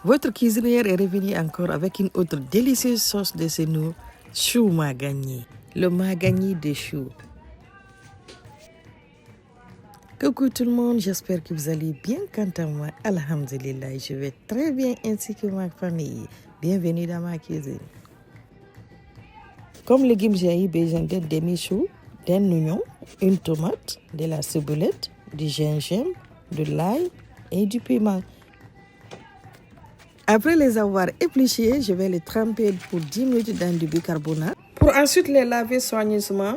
Votre cuisinière est revenue encore avec une autre délicieuse sauce de chez nous, chou magani, le magani de chou. Coucou tout le monde, j'espère que vous allez bien. Quant à moi, alhamdulillah, je vais très bien ainsi que ma famille. Bienvenue dans ma cuisine. Comme légumes, j'ai eu besoin d'un demi-chou, d'un oignon, une tomate, de la ciboulette, du gingembre, de l'ail et du piment. Après les avoir épluchés, je vais les tremper pour 10 minutes dans du bicarbonate pour ensuite les laver soigneusement.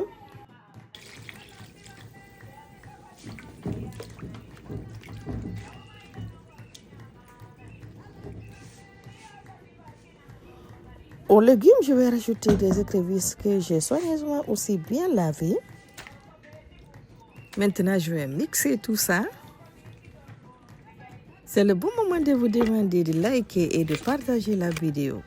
Aux légumes, je vais rajouter des écrevisses que j'ai soigneusement aussi bien lavées. Maintenant, je vais mixer tout ça. C'est le bon moment de vous demander de liker et de partager la vidéo.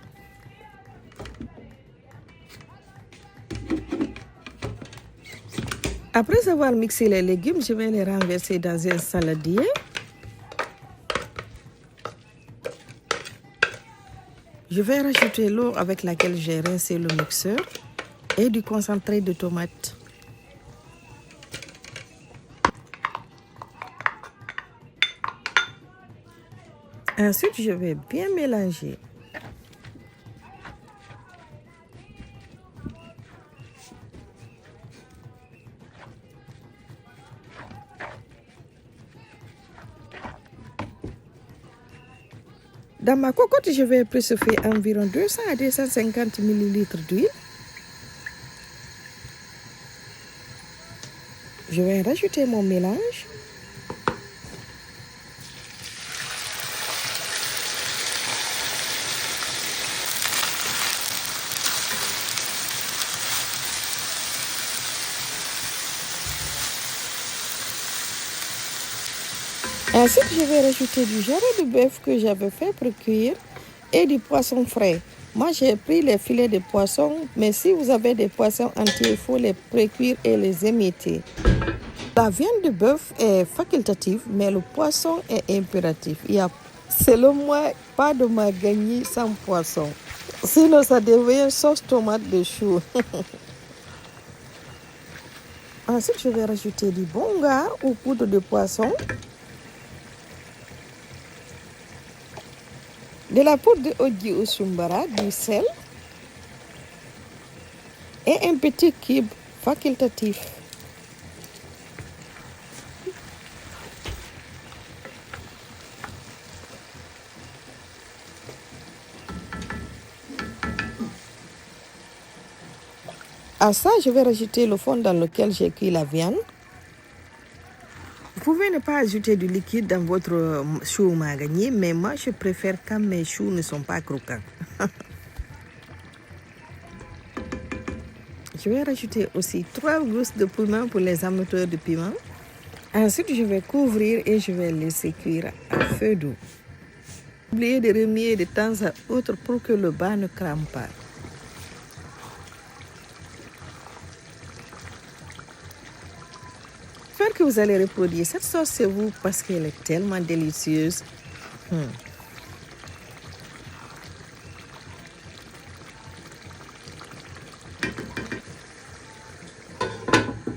Après avoir mixé les légumes, je vais les renverser dans un saladier. Je vais rajouter l'eau avec laquelle j'ai rincé le mixeur et du concentré de tomate. Ensuite, je vais bien mélanger. Dans ma cocotte, je vais préchauffer environ 200 à 250 ml d'huile. Je vais rajouter mon mélange. Ensuite, je vais rajouter du jarret de bœuf que j'avais fait cuire et du poisson frais. Moi, j'ai pris les filets de poisson, mais si vous avez des poissons entiers, il faut les précuire et les émietter. La viande de bœuf est facultative, mais le poisson est impératif. Il y a, selon moi, pas de magani sans poisson. Sinon, ça devient sauce tomate de chou. Ensuite, je vais rajouter du bonga ou poudre de poisson, de la poudre de oji ou sumbara, du sel et un petit cube facultatif. À ça, je vais rajouter le fond dans lequel j'ai cuit la viande. Vous pouvez ne pas ajouter du liquide dans votre chou magani, mais moi, je préfère quand mes choux ne sont pas croquants. Je vais rajouter aussi 3 gousses de piment pour les amateurs de piment. Ensuite, je vais couvrir et je vais laisser cuire à feu doux. N'oubliez de remuer de temps à autre pour que le bas ne crame pas. J'espère que vous allez reproduire cette sauce chez vous parce qu'elle est tellement délicieuse.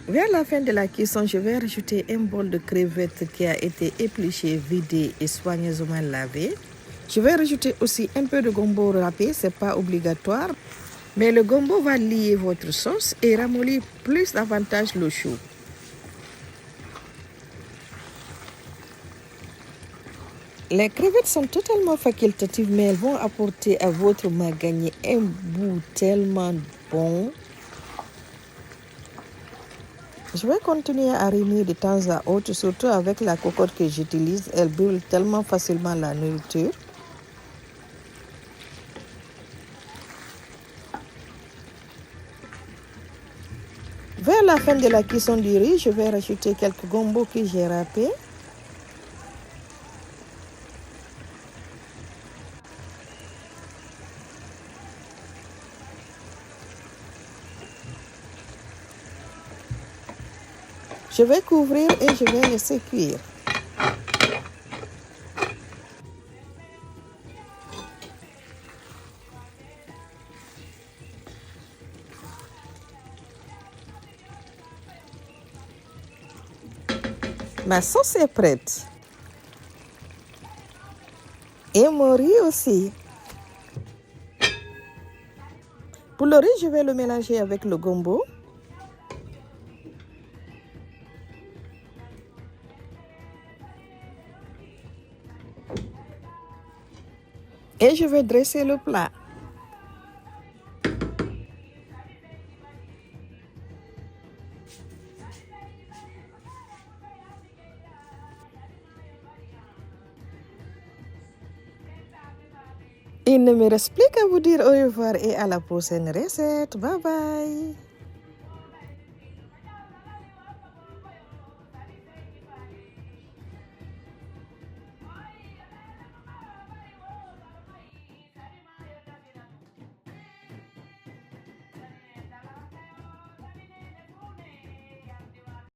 Vers la fin de la cuisson, je vais rajouter un bol de crevettes qui a été épluché, vidé et soigneusement lavé. Je vais rajouter aussi un peu de gombo râpé, ce n'est pas obligatoire, mais le gombo va lier votre sauce et ramollir plus davantage le chou. Les crevettes sont totalement facultatives, mais elles vont apporter à votre magani un goût tellement bon. Je vais continuer à remuer de temps à autre, surtout avec la cocotte que j'utilise. Elle brûle tellement facilement la nourriture. Vers la fin de la cuisson du riz, je vais rajouter quelques gombo que j'ai râpés. Je vais couvrir et je vais laisser cuire. Ma sauce est prête. Et mon riz aussi. Pour le riz, je vais le mélanger avec le gombo. Et je vais dresser le plat. Il ne me reste plus qu'à vous dire au revoir et à la prochaine recette. Bye bye.